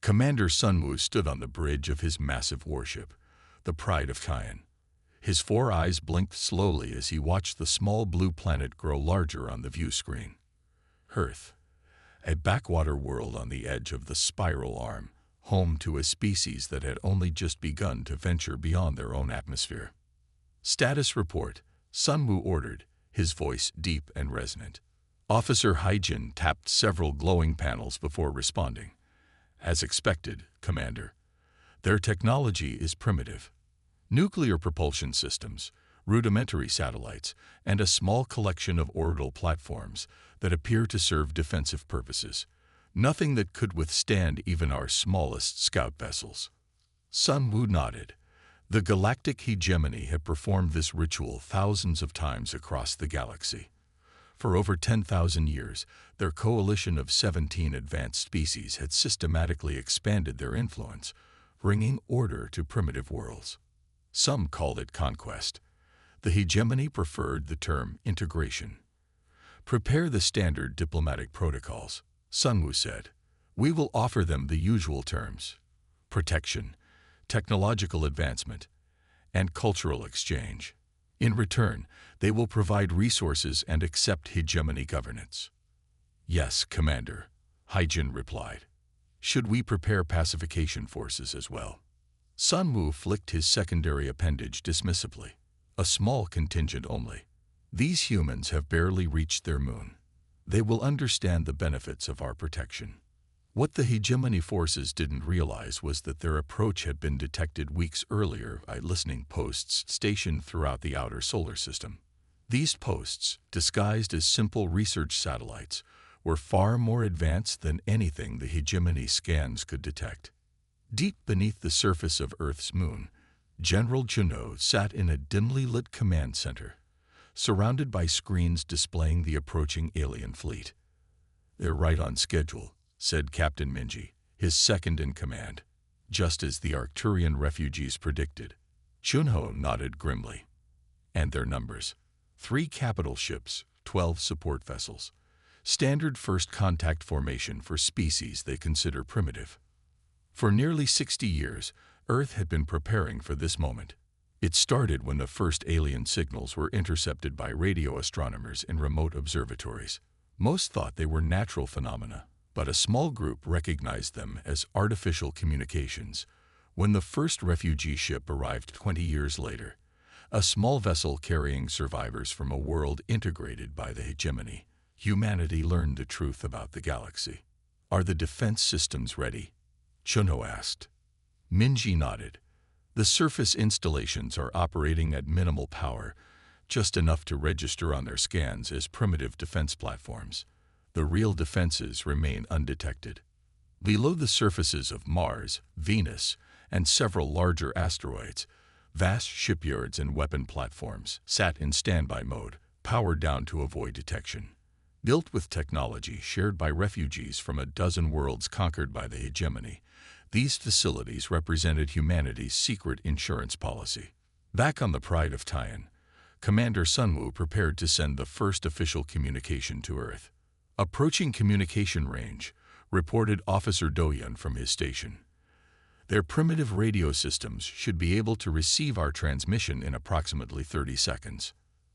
Commander Sunwoo stood on the bridge of his massive warship, the Pride of Tian. His 4 eyes blinked slowly as he watched the small blue planet grow larger on the view screen. Earth, a backwater world on the edge of the spiral arm, home to a species that had only just begun to venture beyond their own atmosphere. Status report, Sunwoo ordered, his voice deep and resonant. Officer Haijin tapped several glowing panels before responding. As expected, Commander. Their technology is primitive. Nuclear propulsion systems, rudimentary satellites, and a small collection of orbital platforms that appear to serve defensive purposes. Nothing that could withstand even our smallest scout vessels. Sunwoo nodded. The galactic hegemony had performed this ritual thousands of times across the galaxy. For over 10,000 years, their coalition of 17 advanced species had systematically expanded their influence, bringing order to primitive worlds. Some called it conquest. The hegemony preferred the term integration. Prepare the standard diplomatic protocols, Sunwoo said. We will offer them the usual terms: protection, technological advancement, and cultural exchange. In return, they will provide resources and accept hegemony governance. Yes, Commander, Haijin replied. Should we prepare pacification forces as well? Sunwoo flicked his secondary appendage dismissively. A small contingent only. These humans have barely reached their moon. They will understand the benefits of our protection. What the hegemony forces didn't realize was that their approach had been detected weeks earlier by listening posts stationed throughout the outer solar system. These posts, disguised as simple research satellites, were far more advanced than anything the hegemony scans could detect. Deep beneath the surface of Earth's moon, General Junho sat in a dimly lit command center, surrounded by screens displaying the approaching alien fleet. They're right on schedule, said Captain Minji, his second in command, just as the Arcturian refugees predicted. Junho nodded grimly. And their numbers: 3 capital ships, 12 support vessels. Standard first contact formation for species they consider primitive. For nearly 60 years, Earth had been preparing for this moment. It started when the first alien signals were intercepted by radio astronomers in remote observatories. Most thought they were natural phenomena, but a small group recognized them as artificial communications. When the first refugee ship arrived 20 years later, a small vessel carrying survivors from a world integrated by the hegemony, humanity learned the truth about the galaxy. Are the defense systems ready? Junho asked. Minji nodded. The surface installations are operating at minimal power, just enough to register on their scans as primitive defense platforms. The real defenses remain undetected. Below the surfaces of Mars, Venus, and several larger asteroids, vast shipyards and weapon platforms sat in standby mode, powered down to avoid detection. Built with technology shared by refugees from a dozen worlds conquered by the hegemony, these facilities represented humanity's secret insurance policy. Back on the Pride of Tian, Commander Sunwoo prepared to send the first official communication to Earth. Approaching communication range, reported Officer Doyun from his station. Their primitive radio systems should be able to receive our transmission in approximately 30 seconds.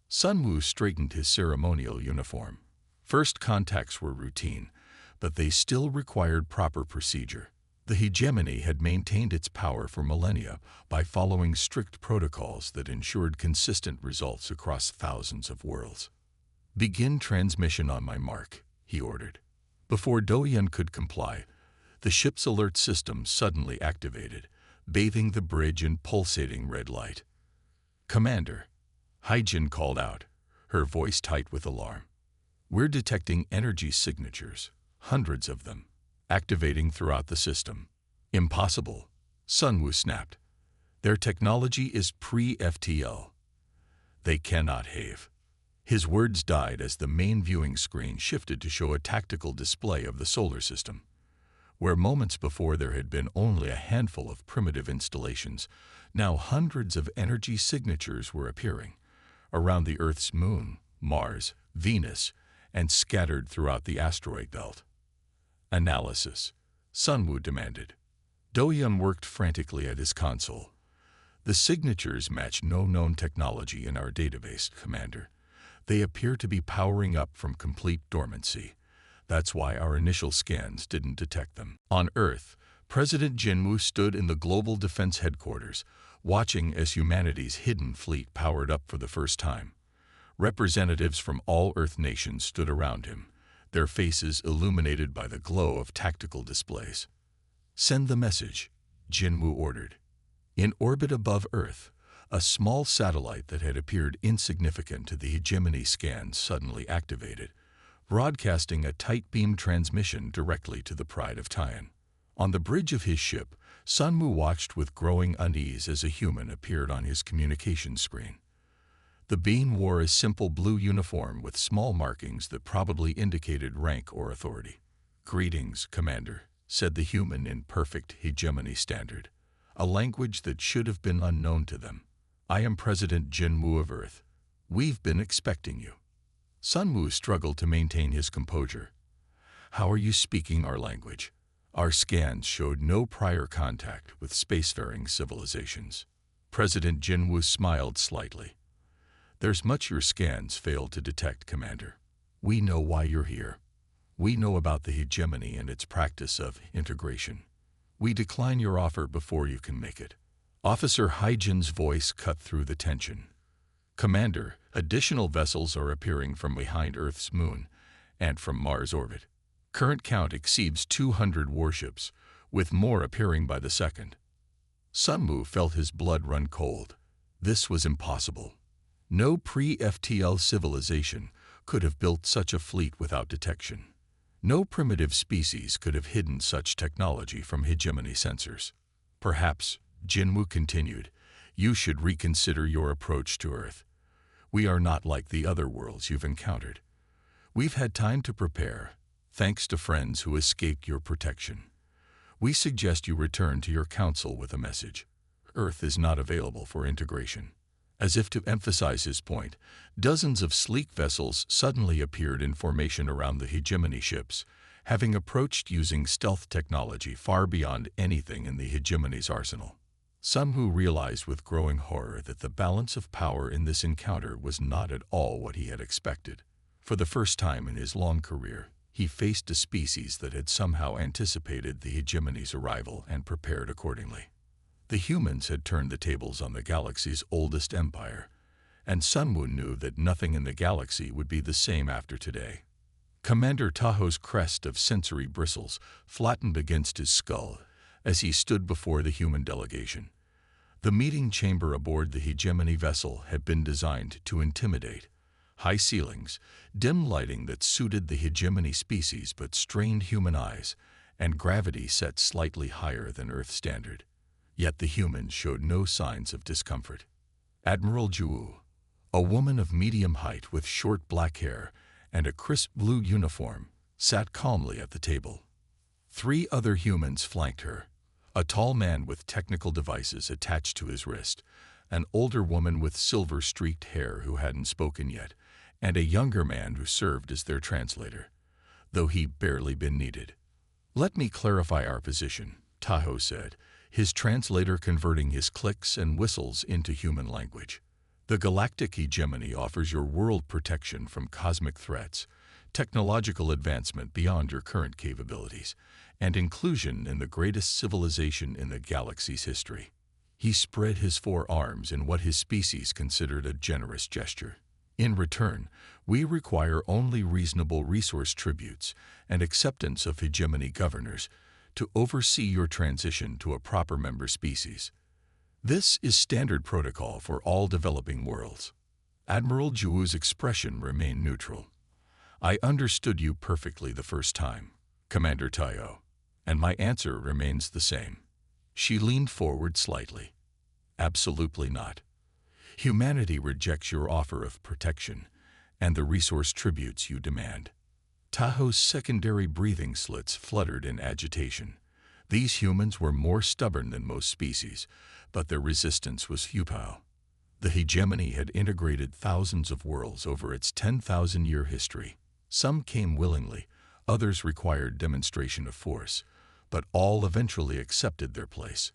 Sunwoo straightened his ceremonial uniform. First contacts were routine, but they still required proper procedure. The hegemony had maintained its power for millennia by following strict protocols that ensured consistent results across thousands of worlds. Begin transmission on my mark, he ordered. Before Doyun could comply, the ship's alert system suddenly activated, bathing the bridge in pulsating red light. Commander, Haijin called out, her voice tight with alarm. We're detecting energy signatures, hundreds of them, activating throughout the system. Impossible, Sunwoo snapped. Their technology is pre-FTL. They cannot have. His words died as the main viewing screen shifted to show a tactical display of the solar system. Where moments before there had been only a handful of primitive installations, now hundreds of energy signatures were appearing, around the Earth's moon, Mars, Venus, and scattered throughout the asteroid belt. Analysis. Sunwoo demanded. Do-hyun worked frantically at his console. The signatures match no known technology in our database, Commander. They appear to be powering up from complete dormancy. That's why our initial scans didn't detect them. On Earth, President Jinwoo stood in the Global Defense Headquarters, watching as humanity's hidden fleet powered up for the first time. Representatives from all Earth nations stood around him, their faces illuminated by the glow of tactical displays. "Send the message," Jinwoo ordered. In orbit above Earth, a small satellite that had appeared insignificant to the hegemony scans suddenly activated, broadcasting a tight beam transmission directly to the Pride of Tian. On the bridge of his ship, Sunwoo watched with growing unease as a human appeared on his communications screen. The being wore a simple blue uniform with small markings that probably indicated rank or authority. "Greetings, Commander," said the human in perfect hegemony standard, a language that should have been unknown to them. "I am President Jinwoo of Earth. We've been expecting you." Sunwoo struggled to maintain his composure. "How are you speaking our language? Our scans showed no prior contact with spacefaring civilizations." President Jinwoo smiled slightly. "There's much your scans failed to detect, Commander. We know why you're here. We know about the hegemony and its practice of integration. We decline your offer before you can make it." Officer Hyjin's voice cut through the tension. "Commander, additional vessels are appearing from behind Earth's moon and from Mars' orbit. Current count exceeds 200 warships, with more appearing by the second." Sunwoo felt his blood run cold. This was impossible. No pre-FTL civilization could have built such a fleet without detection. No primitive species could have hidden such technology from hegemony sensors. "Perhaps," Jinwoo continued, "you should reconsider your approach to Earth. We are not like the other worlds you've encountered. We've had time to prepare, thanks to friends who escaped your protection. We suggest you return to your council with a message. Earth is not available for integration." As if to emphasize his point, dozens of sleek vessels suddenly appeared in formation around the hegemony ships, having approached using stealth technology far beyond anything in the hegemony's arsenal. Sunwoo realized with growing horror that the balance of power in this encounter was not at all what he had expected. For the first time in his long career, he faced a species that had somehow anticipated the hegemony's arrival and prepared accordingly. The humans had turned the tables on the galaxy's oldest empire, and Sunwoo knew that nothing in the galaxy would be the same after today. Commander Taho's crest of sensory bristles flattened against his skull as he stood before the human delegation. The meeting chamber aboard the hegemony vessel had been designed to intimidate. High ceilings, dim lighting that suited the hegemony species but strained human eyes, and gravity set slightly higher than Earth standard. Yet the humans showed no signs of discomfort. Admiral Juwu, a woman of medium height with short black hair and a crisp blue uniform, sat calmly at the table. 3 other humans flanked her: a tall man with technical devices attached to his wrist, an older woman with silver-streaked hair who hadn't spoken yet, and a younger man who served as their translator, though he barely been needed. "Let me clarify our position," Taho said, his translator converting his clicks and whistles into human language. "The galactic hegemony offers your world protection from cosmic threats, technological advancement beyond your current capabilities, and inclusion in the greatest civilization in the galaxy's history." He spread his 4 arms in what his species considered a generous gesture. "In return, we require only reasonable resource tributes and acceptance of hegemony governors to oversee your transition to a proper member species. This is standard protocol for all developing worlds." Admiral Juwu's expression remained neutral. "I understood you perfectly the first time, Commander Tayo, and my answer remains the same." She leaned forward slightly. "Absolutely not. Humanity rejects your offer of protection and the resource tributes you demand." Taho's secondary breathing slits fluttered in agitation. These humans were more stubborn than most species, but their resistance was futile. The hegemony had integrated thousands of worlds over its 10,000-year history. Some came willingly, others required demonstration of force, but all eventually accepted their place.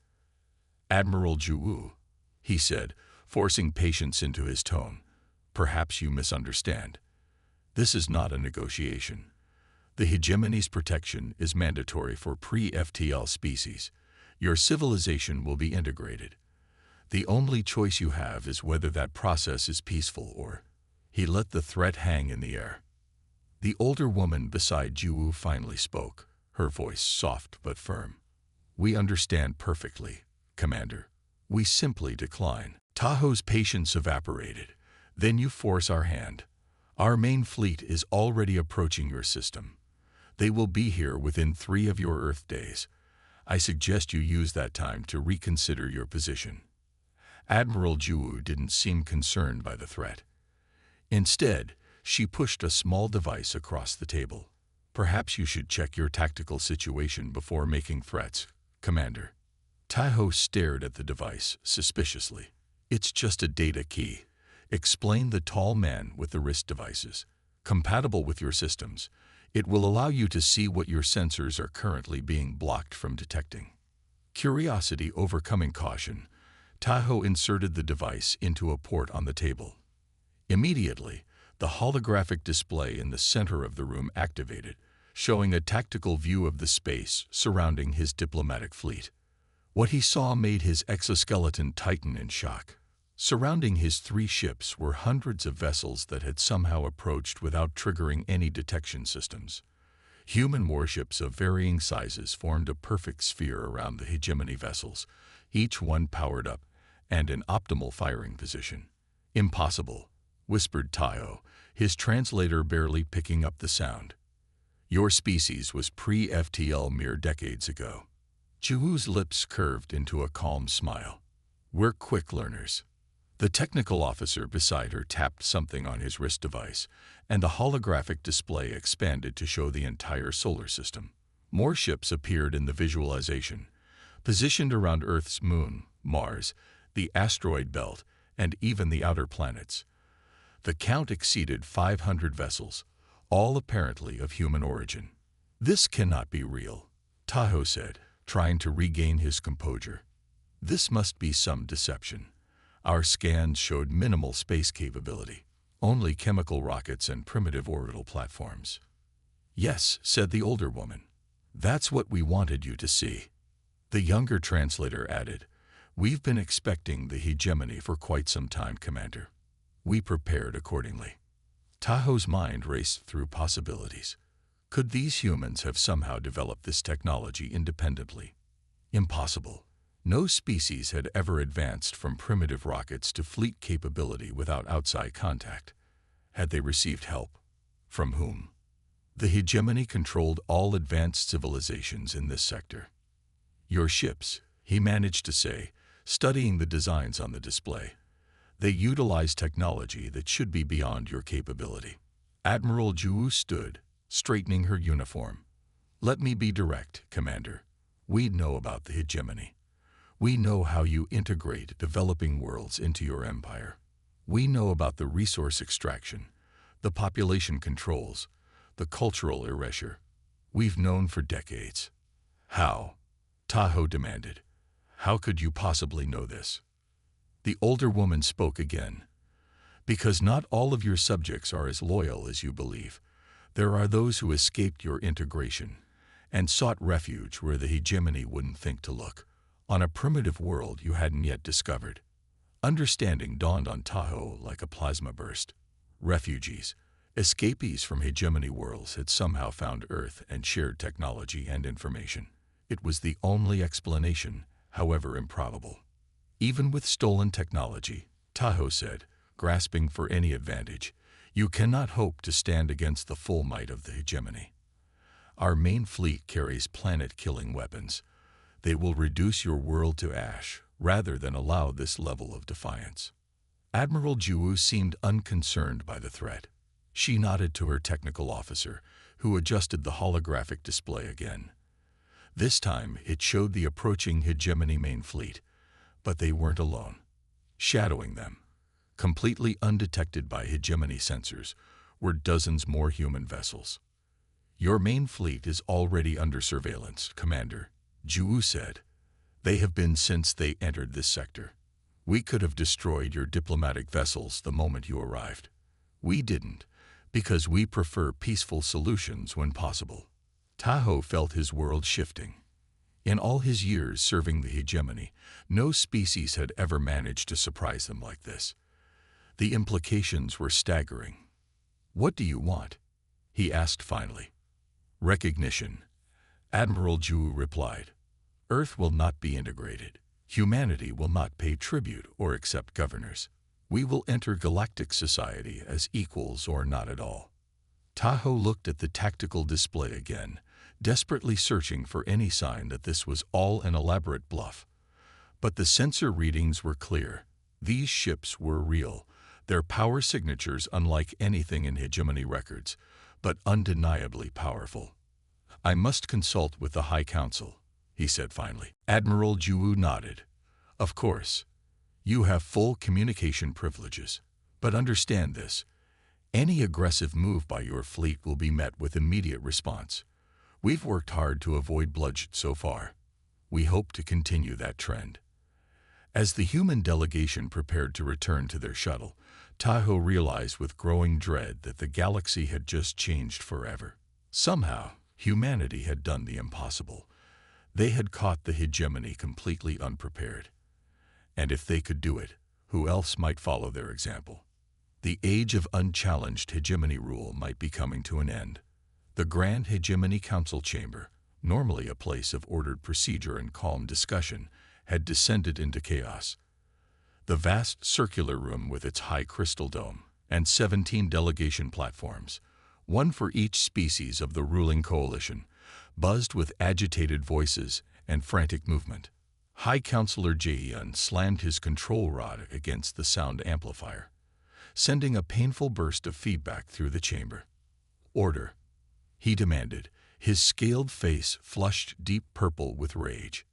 "Admiral Juwu," he said, forcing patience into his tone, "perhaps you misunderstand. This is not a negotiation. The hegemony's protection is mandatory for pre-FTL species. Your civilization will be integrated. The only choice you have is whether that process is peaceful or—" He let the threat hang in the air. The older woman beside Juwu finally spoke, her voice soft but firm. "We understand perfectly, Commander. We simply decline." Tahoe's patience evaporated. "Then you force our hand. Our main fleet is already approaching your system. They will be here within 3 of your Earth days. I suggest you use that time to reconsider your position." Admiral Juwu didn't seem concerned by the threat. Instead, she pushed a small device across the table. "Perhaps you should check your tactical situation before making threats, Commander." Tahoe stared at the device suspiciously. "It's just a data key," explained the tall man with the wrist devices. "Compatible with your systems, it will allow you to see what your sensors are currently being blocked from detecting." Curiosity overcoming caution, Tahoe inserted the device into a port on the table. Immediately, the holographic display in the center of the room activated, showing a tactical view of the space surrounding his diplomatic fleet. What he saw made his exoskeleton tighten in shock. Surrounding his 3 ships were hundreds of vessels that had somehow approached without triggering any detection systems. Human warships of varying sizes formed a perfect sphere around the hegemony vessels, each one powered up and in optimal firing position. "Impossible," whispered Tahoe, his translator barely picking up the sound. "Your species was pre-FTL mere decades ago." Juwu's lips curved into a calm smile. "We're quick learners." The technical officer beside her tapped something on his wrist device, and the holographic display expanded to show the entire solar system. More ships appeared in the visualization, positioned around Earth's moon, Mars, the asteroid belt, and even the outer planets. The count exceeded 500 vessels, all apparently of human origin. "This cannot be real," Tahoe said, trying to regain his composure. "This must be some deception. Our scans showed minimal space capability, only chemical rockets and primitive orbital platforms." "Yes," said the older woman. "That's what we wanted you to see." The younger translator added, "We've been expecting the hegemony for quite some time, Commander. We prepared accordingly." Tahoe's mind raced through possibilities. Could these humans have somehow developed this technology independently? Impossible. No species had ever advanced from primitive rockets to fleet capability without outside contact. Had they received help? From whom? The hegemony controlled all advanced civilizations in this sector. "Your ships," he managed to say, studying the designs on the display. "They utilize technology that should be beyond your capability." Admiral Juwu stood, straightening her uniform. "Let me be direct, Commander. We know about the hegemony. We know how you integrate developing worlds into your empire. We know about the resource extraction, the population controls, the cultural erasure. We've known for decades." "How?" Tahoe demanded. "How could you possibly know this?" The older woman spoke again. "Because not all of your subjects are as loyal as you believe. There are those who escaped your integration and sought refuge where the hegemony wouldn't think to look, on a primitive world you hadn't yet discovered." Understanding dawned on Tahoe like a plasma burst. Refugees, escapees from hegemony worlds had somehow found Earth and shared technology and information. It was the only explanation, however improbable. "Even with stolen technology," Tahoe said, grasping for any advantage, "you cannot hope to stand against the full might of the hegemony. Our main fleet carries planet-killing weapons. They will reduce your world to ash rather than allow this level of defiance." Admiral Juwu seemed unconcerned by the threat. She nodded to her technical officer, who adjusted the holographic display again. This time it showed the approaching hegemony main fleet, but they weren't alone. Shadowing them, completely undetected by hegemony sensors, were dozens more human vessels. Your main fleet is already under surveillance, Commander, Ju said. They have been since they entered this sector. We could have destroyed your diplomatic vessels the moment you arrived. We didn't, because we prefer peaceful solutions when possible. Tahoe felt his world shifting. In all his years serving the hegemony, no species had ever managed to surprise them like this. The implications were staggering. What do you want? He asked finally. Recognition, Admiral Ju replied. Earth will not be integrated. Humanity will not pay tribute or accept governors. We will enter galactic society as equals or not at all. Tahoe looked at the tactical display again, desperately searching for any sign that this was all an elaborate bluff. But the sensor readings were clear. These ships were real, their power signatures unlike anything in hegemony records, but undeniably powerful. I must consult with the High Council, he said finally. Admiral Ju nodded. Of course. You have full communication privileges. But understand this. Any aggressive move by your fleet will be met with immediate response. We've worked hard to avoid bloodshed so far. We hope to continue that trend. As the human delegation prepared to return to their shuttle, Tahoe realized with growing dread that the galaxy had just changed forever. Somehow, humanity had done the impossible. They had caught the hegemony completely unprepared. And if they could do it, who else might follow their example? The age of unchallenged hegemony rule might be coming to an end. The Grand Hegemony Council Chamber, normally a place of ordered procedure and calm discussion, had descended into chaos. The vast circular room with its high crystal dome and 17 delegation platforms, one for each species of the ruling coalition, buzzed with agitated voices and frantic movement. High Counselor Jaehyun slammed his control rod against the sound amplifier, sending a painful burst of feedback through the chamber. Order, he demanded, his scaled face flushed deep purple with rage.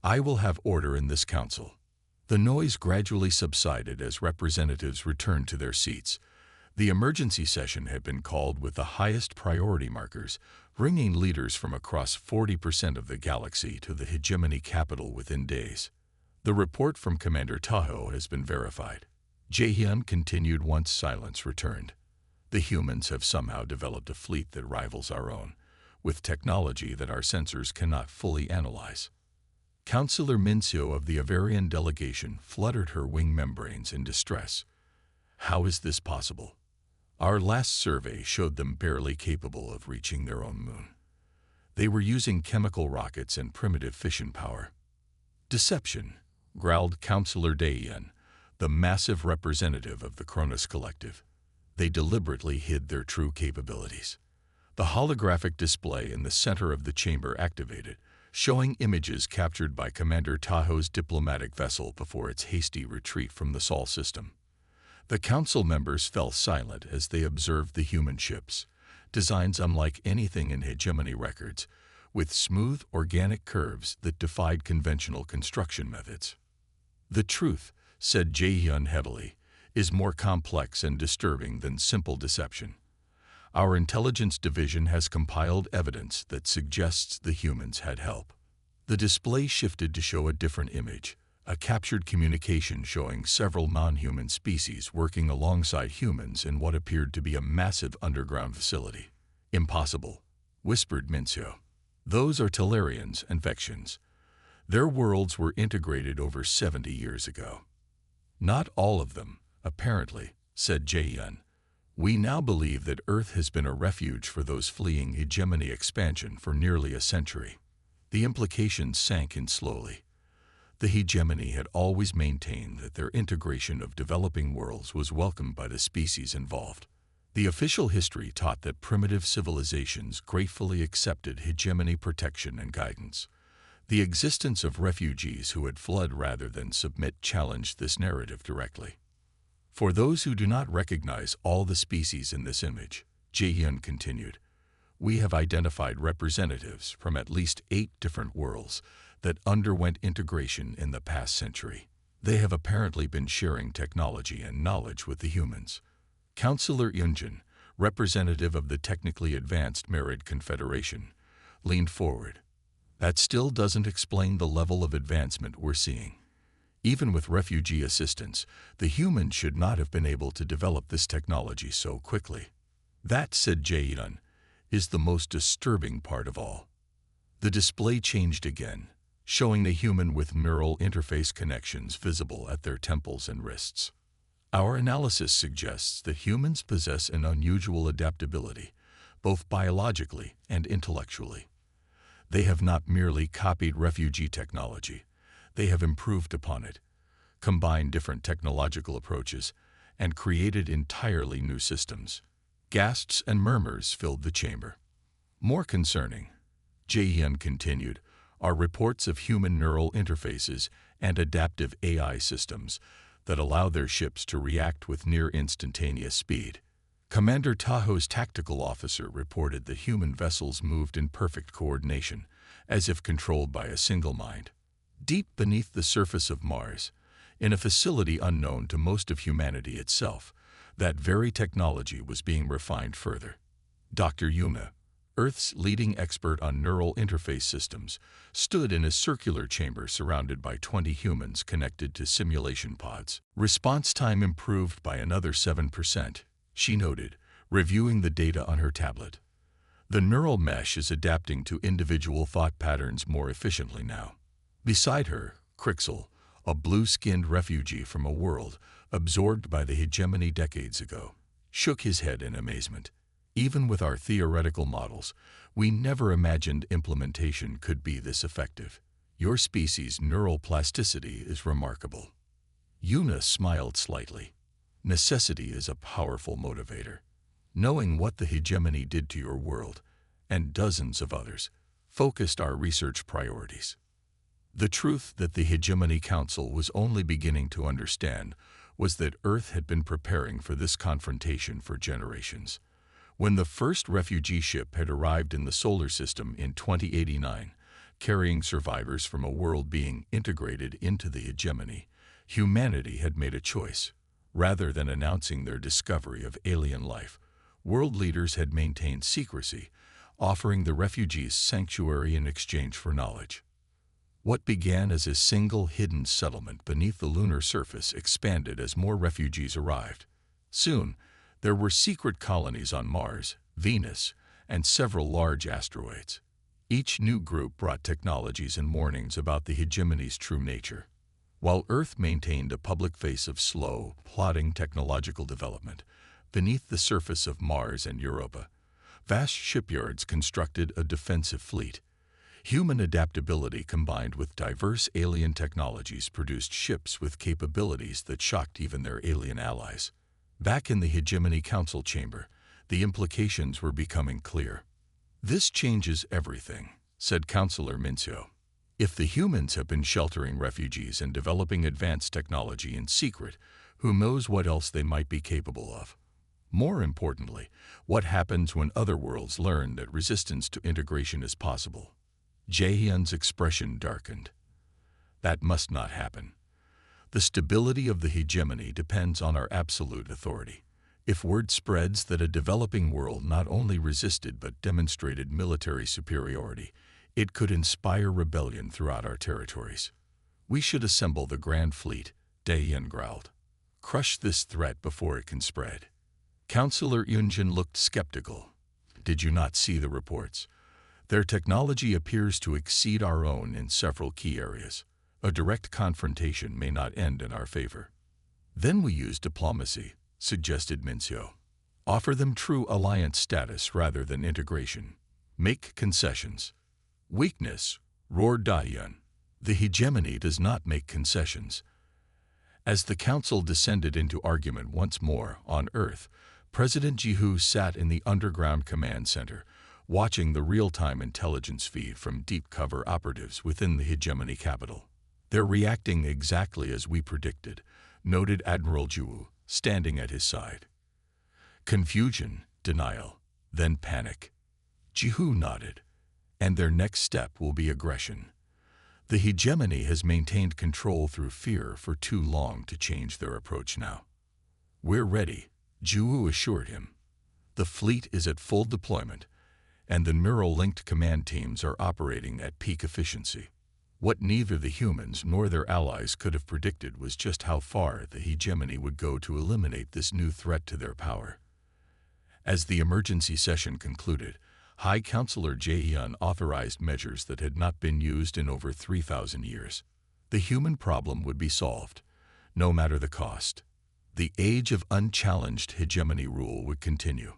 I will have order in this council. The noise gradually subsided as representatives returned to their seats. The emergency session had been called with the highest priority markers, bringing leaders from across 40% of the galaxy to the hegemony capital within days. The report from Commander Tahoe has been verified. Jaehyun continued once silence returned. The humans have somehow developed a fleet that rivals our own, with technology that our sensors cannot fully analyze. Councillor Minseo of the Avarian delegation fluttered her wing membranes in distress. How is this possible? Our last survey showed them barely capable of reaching their own moon. They were using chemical rockets and primitive fission power. Deception, growled Councillor Daehyun, the massive representative of the Cronus Collective. They deliberately hid their true capabilities. The holographic display in the center of the chamber activated, showing images captured by Commander Tahoe's diplomatic vessel before its hasty retreat from the Sol system. The council members fell silent as they observed the human ships, designs unlike anything in hegemony records, with smooth, organic curves that defied conventional construction methods. The truth, said Jaehyun heavily, is more complex and disturbing than simple deception. Our intelligence division has compiled evidence that suggests the humans had help. The display shifted to show a different image, a captured communication showing several non-human species working alongside humans in what appeared to be a massive underground facility. Impossible, whispered Minseo. Those are Talarians and Vexians. Their worlds were integrated over 70 years ago. Not all of them, apparently, said Jaehyun. We now believe that Earth has been a refuge for those fleeing hegemony expansion for nearly a century. The implications sank in slowly. The hegemony had always maintained that their integration of developing worlds was welcomed by the species involved. The official history taught that primitive civilizations gratefully accepted hegemony protection and guidance. The existence of refugees who had fled rather than submit challenged this narrative directly. For those who do not recognize all the species in this image, Jaehyun continued, we have identified representatives from at least 8 different worlds that underwent integration in the past century. They have apparently been sharing technology and knowledge with the humans. Councillor Yunjin, representative of the technically advanced Merid Confederation, leaned forward. That still doesn't explain the level of advancement we're seeing. Even with refugee assistance, the humans should not have been able to develop this technology so quickly. That, said Jae-yun, is the most disturbing part of all. The display changed again, showing the human with neural interface connections visible at their temples and wrists. Our analysis suggests that humans possess an unusual adaptability, both biologically and intellectually. They have not merely copied refugee technology, they have improved upon it, combined different technological approaches, and created entirely new systems. Gasps and murmurs filled the chamber. More concerning, Jae-hyun continued, are reports of human neural interfaces and adaptive AI systems that allow their ships to react with near-instantaneous speed. Commander Taho's tactical officer reported that human vessels moved in perfect coordination, as if controlled by a single mind. Deep beneath the surface of Mars, in a facility unknown to most of humanity itself, that very technology was being refined further. Dr. Yuma, Earth's leading expert on neural interface systems, stood in a circular chamber surrounded by 20 humans connected to simulation pods. Response time improved by another 7%, she noted, reviewing the data on her tablet. The neural mesh is adapting to individual thought patterns more efficiently now. Beside her, Crixel, a blue-skinned refugee from a world absorbed by the hegemony decades ago, shook his head in amazement. Even with our theoretical models, we never imagined implementation could be this effective. Your species' neural plasticity is remarkable. Yuna smiled slightly. Necessity is a powerful motivator. Knowing what the hegemony did to your world, and dozens of others, focused our research priorities. The truth that the Hegemony Council was only beginning to understand was that Earth had been preparing for this confrontation for generations. When the first refugee ship had arrived in the solar system in 2089, carrying survivors from a world being integrated into the hegemony, humanity had made a choice. Rather than announcing their discovery of alien life, world leaders had maintained secrecy, offering the refugees sanctuary in exchange for knowledge. What began as a single hidden settlement beneath the lunar surface expanded as more refugees arrived. Soon, there were secret colonies on Mars, Venus, and several large asteroids. Each new group brought technologies and warnings about the hegemony's true nature. While Earth maintained a public face of slow, plodding technological development, beneath the surface of Mars and Europa, vast shipyards constructed a defensive fleet. Human adaptability combined with diverse alien technologies produced ships with capabilities that shocked even their alien allies. Back in the Hegemony Council chamber, the implications were becoming clear. This changes everything, said Councillor Mincio. If the humans have been sheltering refugees and developing advanced technology in secret, who knows what else they might be capable of? More importantly, what happens when other worlds learn that resistance to integration is possible? Jae-hyun's expression darkened. That must not happen. The stability of the hegemony depends on our absolute authority. If word spreads that a developing world not only resisted but demonstrated military superiority, it could inspire rebellion throughout our territories. We should assemble the Grand Fleet, Dae-hyun growled. Crush this threat before it can spread. Councillor Yunjin looked skeptical. Did you not see the reports? Their technology appears to exceed our own in several key areas. A direct confrontation may not end in our favor. Then we use diplomacy, suggested Mincio. Offer them true alliance status rather than integration. Make concessions. Weakness, roared Dae-hyun. The hegemony does not make concessions. As the council descended into argument once more on Earth, President Ji-hoo sat in the underground command center, watching the real-time intelligence feed from deep-cover operatives within the hegemony capital. They're reacting exactly as we predicted, noted Admiral Ju, standing at his side. Confusion, denial, then panic. Ji-hoo nodded. And their next step will be aggression. The hegemony has maintained control through fear for too long to change their approach now. We're ready, Ju assured him. The fleet is at full deployment, and the neural-linked command teams are operating at peak efficiency. What neither the humans nor their allies could have predicted was just how far the hegemony would go to eliminate this new threat to their power. As the emergency session concluded, High Counselor Jaehyun authorized measures that had not been used in over 3,000 years. The human problem would be solved, no matter the cost. The age of unchallenged hegemony rule would continue.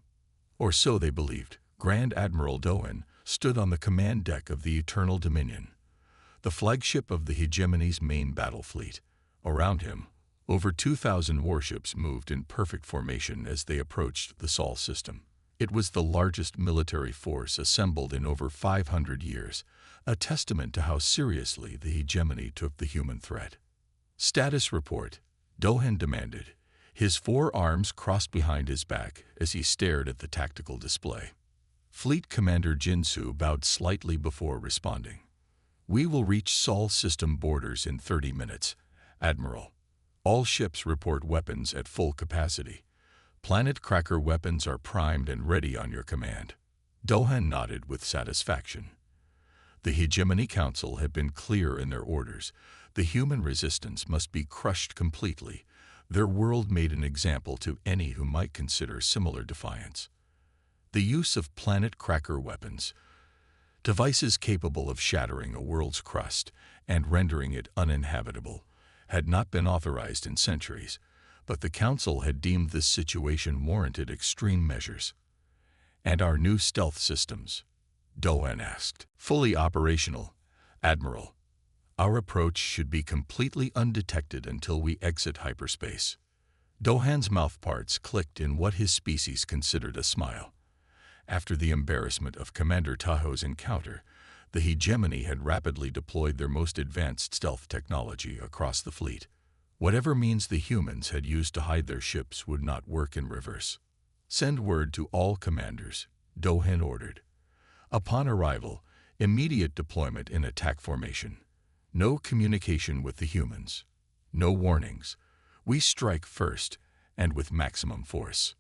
Or so they believed. Grand Admiral Dohan stood on the command deck of the Eternal Dominion, the flagship of the hegemony's main battle fleet. Around him, over 2,000 warships moved in perfect formation as they approached the Sol system. It was the largest military force assembled in over 500 years, a testament to how seriously the hegemony took the human threat. Status report, Dohan demanded, his 4 arms crossed behind his back as he stared at the tactical display. Fleet Commander Jinsu bowed slightly before responding. We will reach Sol system borders in 30 minutes, Admiral. All ships report weapons at full capacity. Planet Cracker weapons are primed and ready on your command. Dohan nodded with satisfaction. The Hegemony Council had been clear in their orders. The human resistance must be crushed completely. Their world made an example to any who might consider similar defiance. The use of Planet Cracker weapons, devices capable of shattering a world's crust and rendering it uninhabitable, had not been authorized in centuries, but the Council had deemed this situation warranted extreme measures. And our new stealth systems? Dohan asked. Fully operational, Admiral. Our approach should be completely undetected until we exit hyperspace. Dohan's mouthparts clicked in what his species considered a smile. After the embarrassment of Commander Taho's encounter, the hegemony had rapidly deployed their most advanced stealth technology across the fleet. Whatever means the humans had used to hide their ships would not work in reverse. Send word to all commanders, Dohan ordered. Upon arrival, immediate deployment in attack formation. No communication with the humans. No warnings. We strike first, and with maximum force.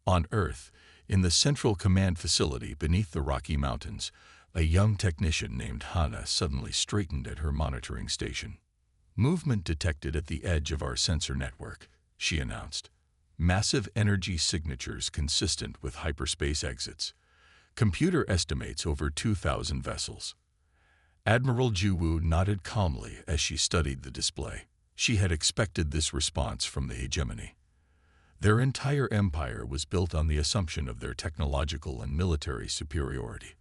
On Earth, in the Central Command Facility beneath the Rocky Mountains, a young technician named Hana suddenly straightened at her monitoring station. Movement detected at the edge of our sensor network, she announced. Massive energy signatures consistent with hyperspace exits. Computer estimates over 2,000 vessels. Admiral Juwu nodded calmly as she studied the display. She had expected this response from the hegemony. Their entire empire was built on the assumption of their technological and military superiority.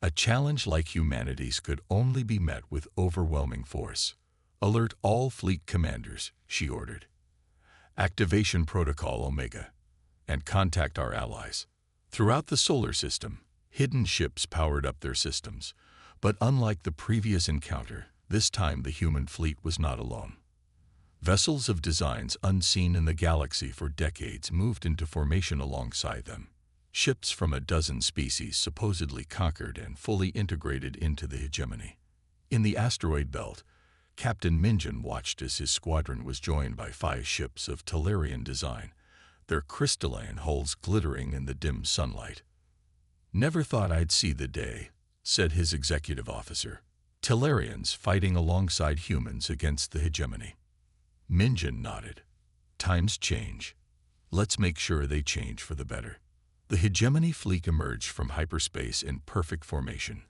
A challenge like humanity's could only be met with overwhelming force. Alert all fleet commanders, she ordered. Activation Protocol Omega, and contact our allies. Throughout the solar system, hidden ships powered up their systems, but unlike the previous encounter, this time the human fleet was not alone. Vessels of designs unseen in the galaxy for decades moved into formation alongside them. Ships from a dozen species supposedly conquered and fully integrated into the hegemony. In the asteroid belt, Captain Minjin watched as his squadron was joined by 5 ships of Talarian design, their crystalline hulls glittering in the dim sunlight. Never thought I'd see the day, said his executive officer. Talarians fighting alongside humans against the hegemony. Minjin nodded. Times change. Let's make sure they change for the better. The hegemony fleet emerged from hyperspace in perfect formation,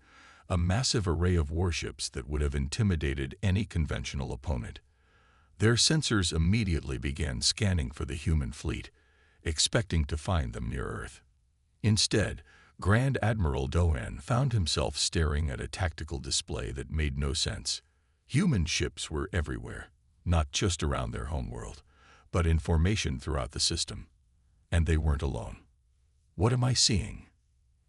a massive array of warships that would have intimidated any conventional opponent. Their sensors immediately began scanning for the human fleet, expecting to find them near Earth. Instead, Grand Admiral Dohan found himself staring at a tactical display that made no sense. Human ships were everywhere, not just around their homeworld, but in formation throughout the system. And they weren't alone. What am I seeing?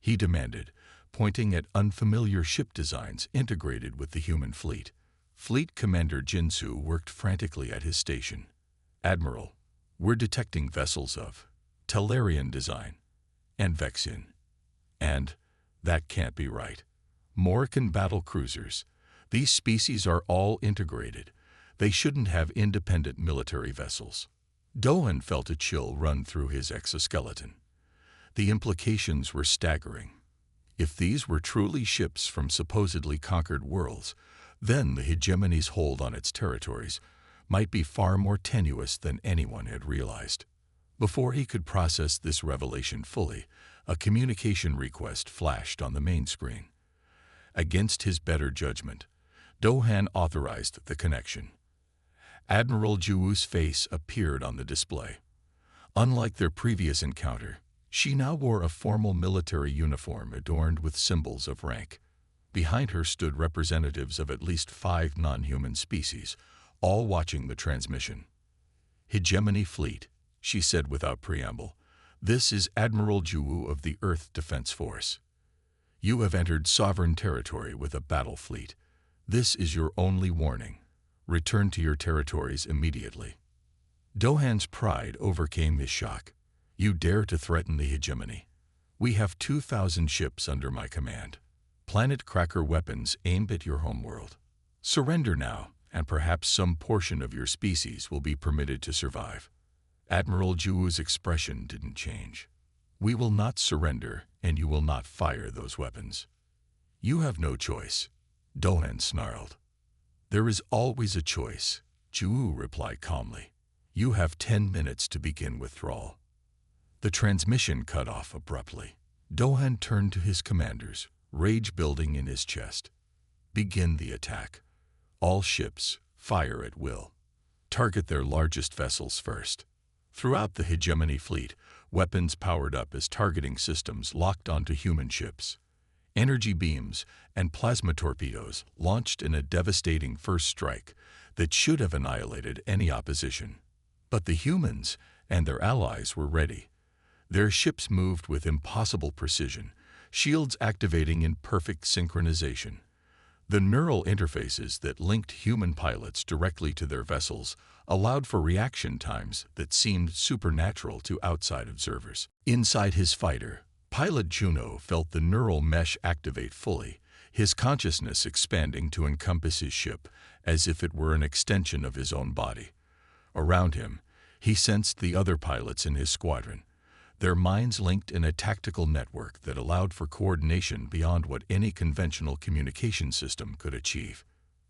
He demanded, pointing at unfamiliar ship designs integrated with the human fleet. Fleet Commander Jinsu worked frantically at his station. Admiral, we're detecting vessels of Talarian design and Vexian. And that can't be right. Morrican battle cruisers. These species are all integrated. They shouldn't have independent military vessels. Dohan felt a chill run through his exoskeleton. The implications were staggering. If these were truly ships from supposedly conquered worlds, then the hegemony's hold on its territories might be far more tenuous than anyone had realized. Before he could process this revelation fully, a communication request flashed on the main screen. Against his better judgment, Dohan authorized the connection. Admiral Juwu's face appeared on the display. Unlike their previous encounter, she now wore a formal military uniform adorned with symbols of rank. Behind her stood representatives of at least 5 non-human species, all watching the transmission. "Hegemony Fleet," she said without preamble. "This is Admiral Juwu of the Earth Defense Force. You have entered sovereign territory with a battle fleet. This is your only warning. Return to your territories immediately." Dohan's pride overcame his shock. "You dare to threaten the hegemony? We have 2,000 ships under my command. Planet Cracker weapons aimed at your homeworld. Surrender now, and perhaps some portion of your species will be permitted to survive." Admiral Juwu's expression didn't change. "We will not surrender, and you will not fire those weapons." "You have no choice," Dohan snarled. "There is always a choice," Juwu replied calmly. "You have 10 minutes to begin withdrawal." The transmission cut off abruptly. Dohan turned to his commanders, rage building in his chest. "Begin the attack. All ships, fire at will. Target their largest vessels first." Throughout the hegemony fleet, weapons powered up as targeting systems locked onto human ships. Energy beams and plasma torpedoes launched in a devastating first strike that should have annihilated any opposition. But the humans and their allies were ready. Their ships moved with impossible precision, shields activating in perfect synchronization. The neural interfaces that linked human pilots directly to their vessels allowed for reaction times that seemed supernatural to outside observers. Inside his fighter, Pilot Juno felt the neural mesh activate fully, his consciousness expanding to encompass his ship as if it were an extension of his own body. Around him, he sensed the other pilots in his squadron, their minds linked in a tactical network that allowed for coordination beyond what any conventional communication system could achieve.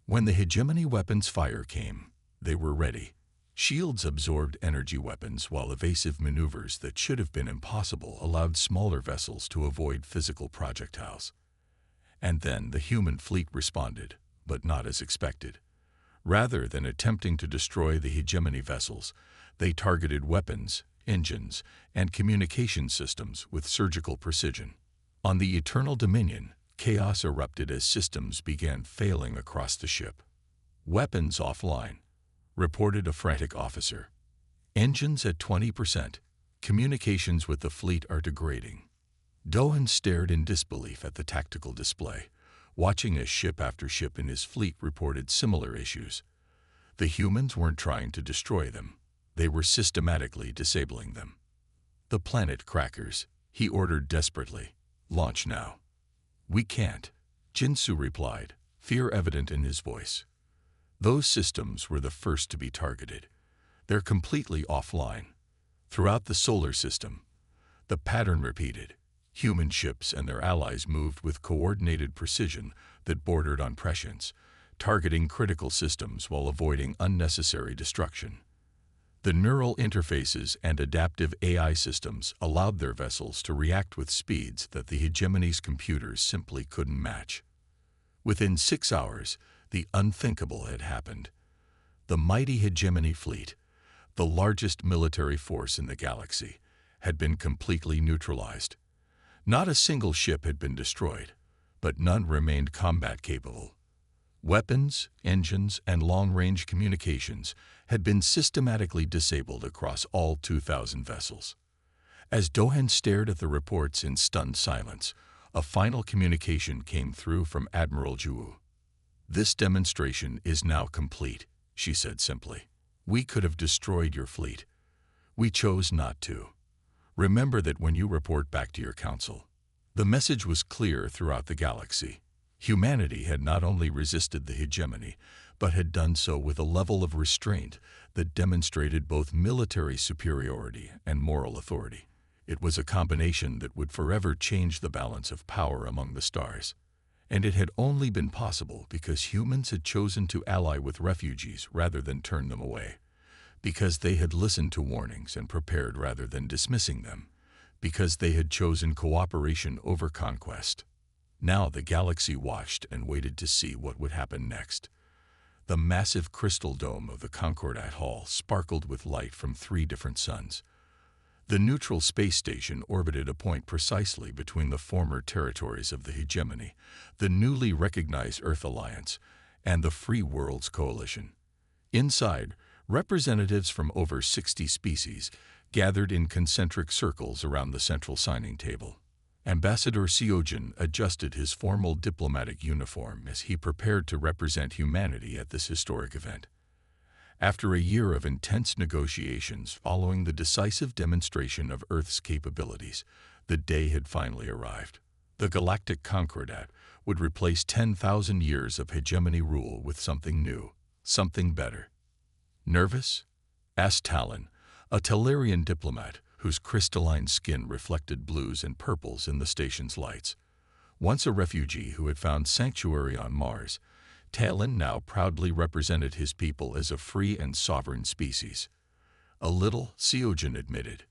When the hegemony weapons fire came, they were ready. Shields absorbed energy weapons, while evasive maneuvers that should have been impossible allowed smaller vessels to avoid physical projectiles. And then the human fleet responded, but not as expected. Rather than attempting to destroy the hegemony vessels, they targeted weapons, engines, and communication systems with surgical precision. On the Eternal Dominion, chaos erupted as systems began failing across the ship. "Weapons offline," reported a frantic officer. "Engines at 20%. Communications with the fleet are degrading." Dohan stared in disbelief at the tactical display, watching as ship after ship in his fleet reported similar issues. The humans weren't trying to destroy them. They were systematically disabling them. "The planet crackers," he ordered desperately. "Launch now." "We can't," Jinsu replied, fear evident in his voice. "Those systems were the first to be targeted. They're completely offline." Throughout the solar system, the pattern repeated. Human ships and their allies moved with coordinated precision that bordered on prescience, targeting critical systems while avoiding unnecessary destruction. The neural interfaces and adaptive AI systems allowed their vessels to react with speeds that the hegemony's computers simply couldn't match. Within 6 hours, the unthinkable had happened. The mighty hegemony fleet, the largest military force in the galaxy, had been completely neutralized. Not a single ship had been destroyed, but none remained combat-capable. Weapons, engines, and long-range communications had been systematically disabled across all 2,000 vessels. As Dohan stared at the reports in stunned silence, a final communication came through from Admiral Juwu. "This demonstration is now complete," she said simply. "We could have destroyed your fleet. We chose not to. Remember that when you report back to your council." The message was clear throughout the galaxy. Humanity had not only resisted the hegemony, but had done so with a level of restraint that demonstrated both military superiority and moral authority. It was a combination that would forever change the balance of power among the stars. And it had only been possible because humans had chosen to ally with refugees rather than turn them away, because they had listened to warnings and prepared rather than dismissing them, because they had chosen cooperation over conquest. Now the galaxy watched and waited to see what would happen next. The massive crystal dome of the Concordat Hall sparkled with light from 3 different suns. The neutral space station orbited a point precisely between the former territories of the hegemony, the newly recognized Earth Alliance, and the Free Worlds Coalition. Inside, representatives from over 60 species gathered in concentric circles around the central signing table. Ambassador Seojin adjusted his formal diplomatic uniform as he prepared to represent humanity at this historic event. After a year of intense negotiations following the decisive demonstration of Earth's capabilities, the day had finally arrived. The Galactic Concordat would replace 10,000 years of hegemony rule with something new, something better. Nervous? Asked Talon, a Tellurian diplomat whose crystalline skin reflected blues and purples in the station's lights. Once a refugee who had found sanctuary on Mars, Talon now proudly represented his people as a free and sovereign species. A little, Seojin admitted.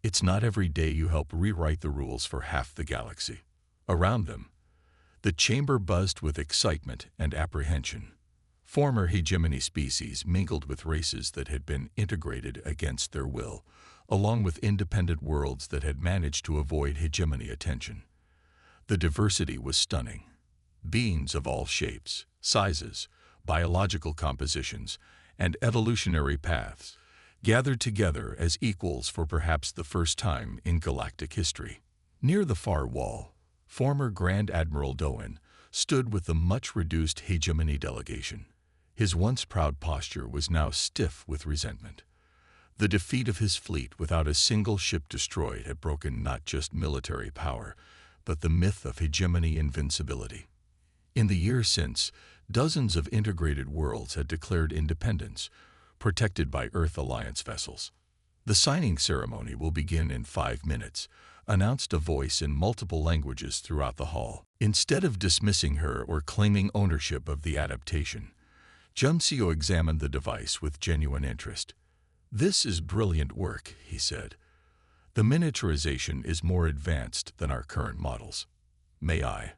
It's not every day you help rewrite the rules for half the galaxy. Around them, the chamber buzzed with excitement and apprehension. Former hegemony species mingled with races that had been integrated against their will, along with independent worlds that had managed to avoid hegemony attention. The diversity was stunning. Beings of all shapes, sizes, biological compositions, and evolutionary paths gathered together as equals for perhaps the first time in galactic history. Near the far wall, former Grand Admiral Doan stood with the much-reduced hegemony delegation. His once proud posture was now stiff with resentment. The defeat of his fleet without a single ship destroyed had broken not just military power, but the myth of hegemony invincibility. In the years since, dozens of integrated worlds had declared independence, protected by Earth Alliance vessels. The signing ceremony will begin in 5 minutes, announced a voice in multiple languages throughout the hall. Instead of dismissing her or claiming ownership of the adaptation, Junseo examined the device with genuine interest. "This is brilliant work," he said. "The miniaturization is more advanced than our current models. May I?"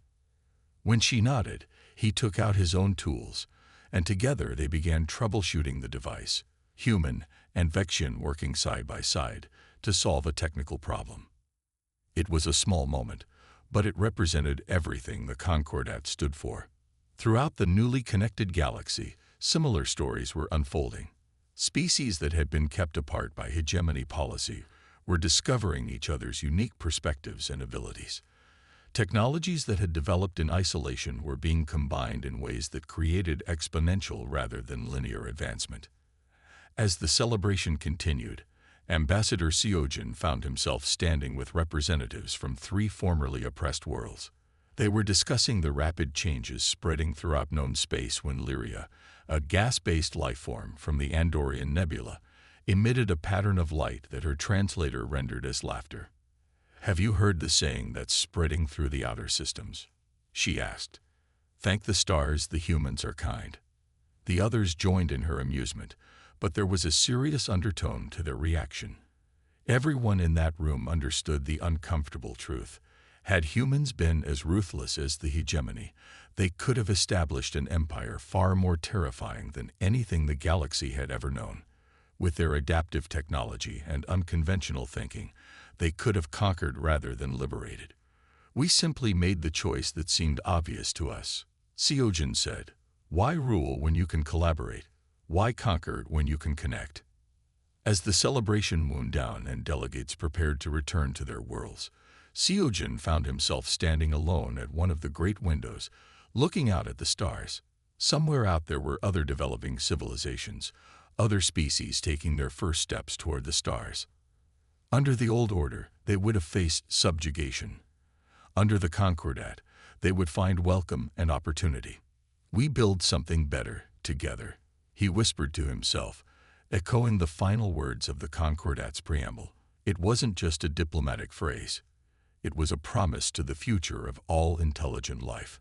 When she nodded, he took out his own tools, and together they began troubleshooting the device, human and Vexian working side by side, to solve a technical problem. It was a small moment, but it represented everything the Concordat stood for. Throughout the newly connected galaxy, similar stories were unfolding. Species that had been kept apart by hegemony policy were discovering each other's unique perspectives and abilities. Technologies that had developed in isolation were being combined in ways that created exponential rather than linear advancement. As the celebration continued, Ambassador Seojin found himself standing with representatives from 3 formerly oppressed worlds. They were discussing the rapid changes spreading throughout known space when Lyria, a gas-based lifeform from the Andorian Nebula, emitted a pattern of light that her translator rendered as laughter. "Have you heard the saying that's spreading through the outer systems?" she asked. "Thank the stars, the humans are kind." The others joined in her amusement, but there was a serious undertone to their reaction. Everyone in that room understood the uncomfortable truth. Had humans been as ruthless as the hegemony, they could have established an empire far more terrifying than anything the galaxy had ever known. With their adaptive technology and unconventional thinking, they could have conquered rather than liberated. "We simply made the choice that seemed obvious to us," Seojin said. "Why rule when you can collaborate? Why conquer when you can connect?" As the celebration wound down and delegates prepared to return to their worlds, Seojin found himself standing alone at one of the great windows, looking out at the stars. Somewhere out there were other developing civilizations, other species taking their first steps toward the stars. Under the old order, they would have faced subjugation. Under the Concordat, they would find welcome and opportunity. "We build something better, together," he whispered to himself, echoing the final words of the Concordat's preamble. It wasn't just a diplomatic phrase. It was a promise to the future of all intelligent life.